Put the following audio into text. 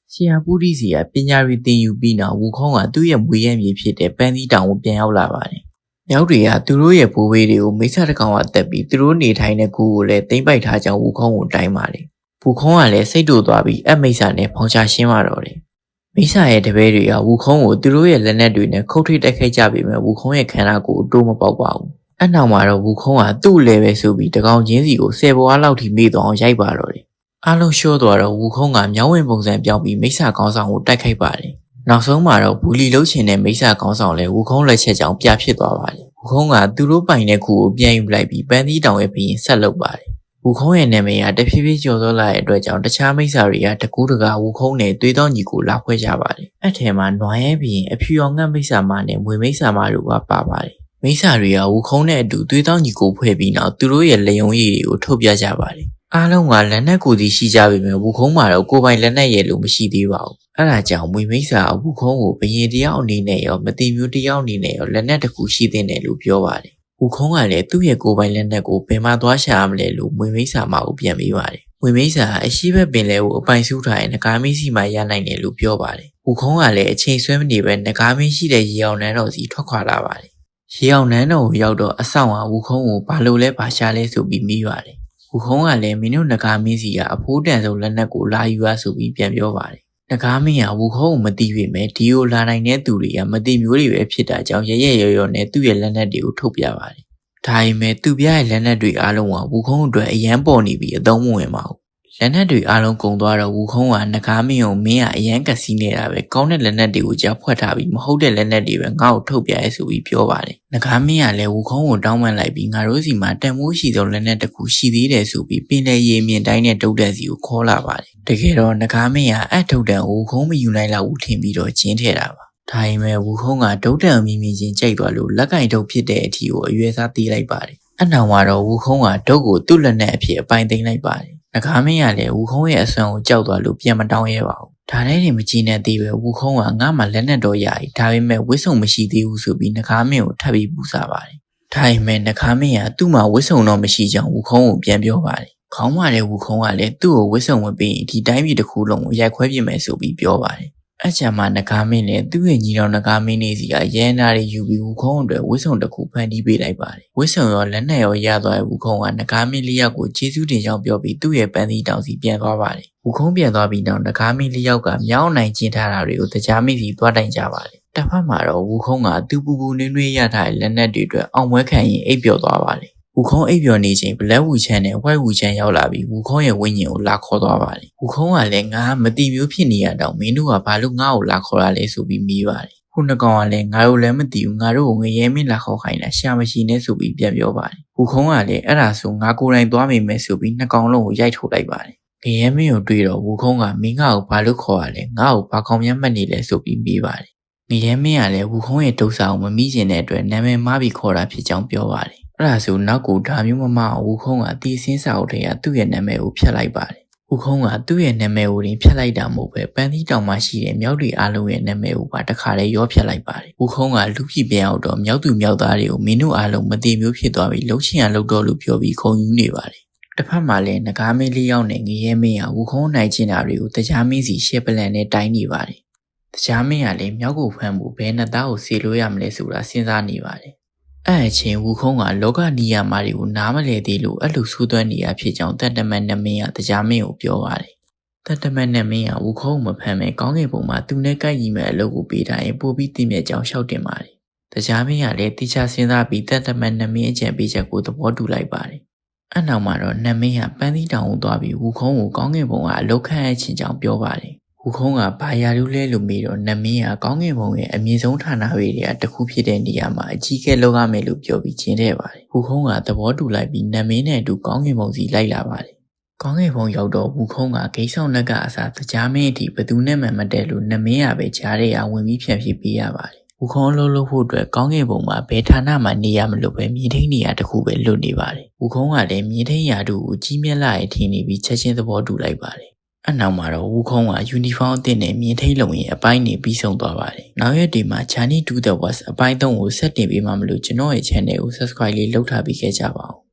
ဆရာပူရီစီကပညာရေးသင်ယူပြီးနောက်ဝူခေါင်းကသူ့ရဲ့မွေးရမြေဖြစ်တဲ့ပန်းသီးတောင်ကိုပြန်ရောက်လာပါတယ်။မြောက်တွေကသူတို့ရဲ့ဘိုးဘေးတွေကိုမိစ္ဆာတစ်ကောင်ကတက်ပြီးသူတို့နေထိုင်တဲ့ကူကိုလည်းတိမ့်ပိုက်ထားကြောင်းဝူခေါင်းကိုတိုင်းပါတယ်။ဝူခေါင်းကလည်းစိတ်တူသွားပြီးအမိစ္ဆာနဲ့ဖောင်ချရှင်းပါတော့တယ်။မိစ္ဆာရဲ့တပည့်တွေကဝူခေါင်းကိုသူတို့ရဲ့လက်နက်တွေနဲ့ခုတ်ထိတိုက်ခိုက်ကြပေမဲ့ဝူခေါင်းရဲ့ခန္ဓာကိုယ်တိုးမပေါက်ပါဘူး။အဲ့နောက်မှာတော့ဝူခေါင်းကသူ့လည်းပဲဆိုပြီးတကောင်ချင်းစီကို10ဘွားလောက်ထိမေ့သွားအောင်ရိုက်ပါတော့တယ်။အားလုံးရှော့သွားတော့ဝူခုံးကမြောင်းဝင်ပုံစံပြောင်းပြီးမိစ္ဆာကောင်းဆောင်ကိုတိုက်ခိုက်ပါတယ်။နောက်ဆုံးမှာတော့ဘူလီလှုပ်ချင်တဲ့မိစ္ဆာကောင်းဆောင်လည်းဝူခုံးလက်ချက်ကြောင့်ပြဖြစ်သွားပါတယ်။ဝူခုံးကသူတို့ပိုင်တဲ့ခုကိုပြန်ယူလိုက်ပြီးပန်းသီးတောင်ရဲ့ဘရင်ဆက်လုပ်ပါတယ်။ဝူခုံးရဲ့နာမည်ကတဖြည်းဖြည်းကျော်စောလာတဲ့အတွက်ကြောင့်တခြားမိစ္ဆာတွေကတကူးတကာဝူခုံးနဲ့သွေးတော်ညီကိုလာဖွဲကြပါတယ်။အဲ့ထဲမှာနွားရဲ့ဘရင်အဖြူရောင်ငှက်မိစ္ဆာမနဲ့မွေမိစ္ဆာမတို့ကပါပါတယ်။မိစ္ဆာတွေကဝူခုံးနဲ့အတူသွေးတော်ညီကိုဖွဲ့ပြီးနောက်သူတို့ရဲ့လက်ယုံရည်တွေကိုထုတ်ပြကြပါတယ်။အားလုံးကလက်နက်ကိုစီရှိကြပေမဲ့ဝူခုံးမှာတော့ကိုယ်ပိုင်လက်နက်ရဲ့လို့မရှိသေးပါဘူး။အဲ့ဒါကြောင့်မွေမိစ္ဆာဝူခုံးကိုဘရင်တယောက်အနေနဲ့ရောမတိမျိုးတယောက်အနေနဲ့ရောလက်နက်တစ်ခုရှိသင့်တယ်လို့ပြောပါတယ်။ဝူခုံးကလည်းသူ့ရဲ့ကိုယ်ပိုင်လက်နက်ကိုဘယ်မှာသွားရှာရမလဲလို့မွေမိစ္ဆာမကိုပြန်ပေးပါတယ်။မွေမိစ္ဆာအရှိဘက်ပင်လဲကိုအပိုင်ဆူးထားရင်ငကားမင်းစီမှာရနိုင်တယ်လို့ပြောပါတယ်။ဝူခုံးကလည်းအချိန်ဆွဲမနေပဲငကားမင်းရှိတဲ့ရေအောင်နန်းတော်စီထွက်ခွာလာပါတယ်။ရေအောင်နန်းတော်ကိုရောက်တော့အဆောင်ကဝူခုံးကိုဘာလို့လဲဘာရှာလဲဆိုပြီးမိပါတယ်။ဝူခုံးကလည်းမင်းတို့နဂါမင်းစီကအဖိုးတန်ဆုံးလက်နက်ကိုလာယူရဆိုပြီးပြန်ပြောပါတယ်။နဂါမင်းကဝူခုံးကိုမသိပေမဲ့ဒီကိုလာနိုင်တဲ့သူတွေကမသိမျိုးတွေပဲဖြစ်တာကြောင့်ရရောနဲ့သူ့ရဲ့လက်နက်တွေကိုထုတ်ပြပါတယ်။ဒါပေမဲ့သူ့ပြရဲ့လက်နက်တွေအားလုံးကဝူခုံးအတွက်အရန်ပေါ်နေပြီးအသုံးမဝင်ပါဘူး။လက်နက်တွေအားလုံးကုန်သွားတော့ဝူခုံးကနဂါမင်းကိုမင်းကအရန်ကစီးနေတာပဲကောင်းတဲ့လက်နက်တွေကိုကြားဖွက်ထားပြီးမဟုတ်တဲ့လက်နက်တွေပဲငါ့ကိုထုတ်ပြရဲဆိုပြီးပြောပါတယ်။နဂါမင်းကလည်းဝူခုံးကိုတောင်းပန်လိုက်ပြီးငါတို့စီမှာတန်မိုးရှိသောလက်နက်တစ်ခုရှိသေးတယ်ဆိုပြီးပင်လယ်ရေမြင့်တိုင်းနဲ့တုတ်တက်စီကိုခေါ်လာပါတယ်။တကယ်တော့နဂါမင်းကအထုတ်တန်ဝူခုံးမယူနိုင်လောက်ဘူးထင်ပြီးတော့ကျင်းထဲတာပါ။ဒါပေမဲ့ဝူခုံးကတုတ်တန်မြင်မြင်ချင်းကြိုက်သွားလို့လက်ကင်တုတ်ဖြစ်တဲ့အထီကိုအရွယ်စားသေးလိုက်ပါတယ်။အနောက်မှာတော့ဝူခုံးကတုတ်ကိုသူ့လက်နက်အဖြစ်အပိုင်သိမ်းလိုက်ပါတယ်။နဂါမင်းကလည်းဝူခုံးရဲ့အစွမ်းကိုကြောက်သွားလို့ပြန်မတောင်းရဲပါဘူး။ဒါနဲ့မကြည့်နဲ့သေးပဲဝူခုံးကငါမှလက်နက်တော့ရည်ဒါပေမဲ့ဝစ်စုံမရှိသေးဘူးဆိုပြီးနဂါမင်းကိုထပ်ပြီးပူစားပါတယ်။ဒါပေမဲ့နဂါမင်းကသူ့မှာဝစ်စုံတော့မရှိကြောင်းဝူခုံးကိုပြန်ပြောပါတယ်။ခေါင်းမာတဲ့ဝူခုံးကလည်းသူ့ကိုဝစ်စုံဝင်ပြီးဒီတိုင်းပြည်တစ်ခုလုံးကိုရိုက်ခွဲပြမယ်ဆိုပြီးပြောပါတယ်။အဲ့ချာမှနဂါမင်းလည်းသူ့ရဲ့ညီတော်နဂါမင်းနေစီကရဲနာတွေယူပြီးဝူခုံးအတွက်ဝစ်စုံတစ်ခုဖန်တီးပေးလိုက်ပါတယ်။ဝစ်စုံရောလက်နက်ရောရသွားတဲ့ဝူခုံးကနဂါမင်းလေးယောက်ကိုကျေးဇူးတင်ကြောင်းပြောပြီးသူ့ရဲ့ပန်းသီးတောင်စီပြန်သွားပါတယ်။ဝူခုံးပြန်သွားပြီးနောက်နဂါမင်းလေးယောက်ကမြောင်းနိုင်ကျင်းထားတာတွေကိုတရားမိစီသွားတိုင်ကြပါတယ်။တစ်ဖက်မှာတော့ဝူခုံးကသူ့ပူပူနွေးနွေးရထားတဲ့လက်နက်တွေအတွက်အောင်ပွဲခံရင်အိပ်ပျော်သွားပါတယ်။ဝူခုံးအိပ်ပျော်နေချိန်ဘလက်ဝူချန်နဲ့ဝိုက်ဝူချန်ရောက်လာပြီးဝူခုံးရဲ့ဝိညာဉ်ကိုလာခေါ်သွားပါတယ်။ဝူခုံးကလည်းငါမတိမျိုးဖြစ်နေရတော့မင်းတို့ကဘာလို့ငါ့ကိုလာခေါ်ရလဲဆိုပြီးမေးပါတယ်။ခုနှစ်ကောင်ကလည်းငါတို့လည်းမသိဘူးငါတို့ကိုငရဲမင်းလာခေါ်ခိုင်းတာရှာမရှိနဲ့ဆိုပြီးပြန်ပြောပါတယ်။ဝူခုံးကလည်းအဲ့ဒါဆိုငါကိုယ်တိုင်သွားမိမယ်ဆိုပြီးနှစ်ကောင်လုံးကိုရိုက်ထုတ်လိုက်ပါတယ်။ငရဲမင်းကိုတွေ့တော့ဝူခုံးကမင်းငါ့ကိုဘာလို့ခေါ်ရလဲငါ့ကိုဘာကောင်များမှတ်နေလဲဆိုပြီးမေးပါတယ်။ငရဲမင်းကလည်းဝူခုံးရဲ့ဒုစရကိုမမိကျင်တဲ့အတွက်နာမည်မှားပြီးခေါ်တာဖြစ်ကြောင်းပြောပါတယ်။အဲ့ဒါဆိုနောက်ကိုဒါမျိုးမမအောင်ဝူခုံးကတီးစင်းစာအုပ်ထဲကသူ့ရဲ့နာမည်ကိုဖျက်လိုက်ပါတယ်။ဝူခုံးကသူ့ရဲ့နာမည်ကိုဖျက်လိုက်တာမဟုတ်ပဲပန်းသီးတောင်မှာရှိတဲ့မြောက်တွေအားလုံးရဲ့နာမည်ကိုပါတခါတည်းရောဖျက်လိုက်ပါတယ်။ဝူခုံးကလူပြည်ပြန်အောင်တော့မြောက်သူမြောက်သားတွေကိုမင်းတို့အားလုံးမတိမျိုးဖြစ်သွားပြီးလှုပ်ချင်ရလှုပ်တော့လို့ပြောပြီးခုံယူနေပါတယ်။တစ်ဖက်မှာလည်းနဂါမင်းလေးယောက်နဲ့ငရဲမင်းကဝူခုံးနိုင်ချင်တာတွေကိုတရားမင်းစီရှေ့ပလန်နဲ့တိုင်းနေပါတယ်။တရားမင်းကလည်းမြောက်ကိုဖမ်းဖို့ဘယ်နှစ်သားကိုစီလို့ရမလဲဆိုတာစဉ်းစားနေပါတယ်။အဲ့အချင်းဝူခုံးကလောကနီယာမာတွေကိုနားမလဲသေးလို့အဲ့လိုဆူသွမ်းနေရဖြစ်ကြောင်းတန်တမန်နမင်းကတရားမင်းကိုပြောပါတယ်။တန်တမန်နမင်းကဝူခုံးကိုမဖမ်းမဲကောင်းကင်ဘုံမှာသူနဲ့ကိုက်ညီမဲ့အလုပ်ကိုပေးထားရင်ပို့ပြီးတင်မြတ်ကြောင်းရှောက်တင်ပါတယ်။တရားမင်းကလည်းတိကျစဉ်းစားပြီးတန်တမန်နမင်းအကြံပေးချက်ကိုသဘောတူလိုက်ပါတယ်။အဲ့နောက်မှာတော့နမင်းကပန်းသီးတောင်ကိုသွားပြီးဝူခုံးကိုကောင်းကင်ဘုံကအလုပ်ခန့်အပ်ခြင်းကြောင်းပြောပါတယ်။ဝူခုံးကဘာရာလူလဲလို့မေးတော့နမင်းကကောင်းကင်ဘုံရဲ့အမြင့်ဆုံးဌာနတွေကတစ်ခုဖြစ်တဲ့နေရာမှာအကြီးကဲလုပ်ရမယ်လို့ပြောပြီးကျင်းထဲပါတယ်။ဝူခုံးကသဘောတူလိုက်ပြီးနမင်းနဲ့အတူကောင်းကင်ဘုံစီလိုက်လာပါတယ်။ကောင်းကင်ဘုံရောက်တော့ဝူခုံးကဂိမ်းဆောင်လက်ကအစားတရားမင်းအထိဘသူနဲ့မှမတည့်လို့နမင်းကပဲကြားထဲကဝင်ပြီးဖြန့်ဖြေပေးရပါတယ်။ဝူခုံးလို့ဖို့အတွက်ကောင်းကင်ဘုံမှာဘယ်ဌာနမှနေရမလို့ပဲမြေထိန်နေရတစ်ခုပဲလွတ်နေပါတယ်။ဝူခုံးကလည်းမြေထိန်ရာတို့ကိုကြီးမြတ်လာရဲ့ထင်နေပြီးချက်ချင်းသဘောတူလိုက်ပါတယ်။အနောက်မှာတော့ဝူခုံးကယူနီဖောင်းအသစ်နဲ့မြင်းထိတ်လုံရင်အပိုင်းနေပြီးဆုံးသွားပါတယ်။နောက်ရက်ဒီမှာ Journey to the West အပိုင်း 3ကိုဆက်တင်ပေးမှမလို့ကျွန်တော်ရဲ့ channel ကို subscribe လေးလုပ်ထားပြီးခဲ့ကြပါဦး။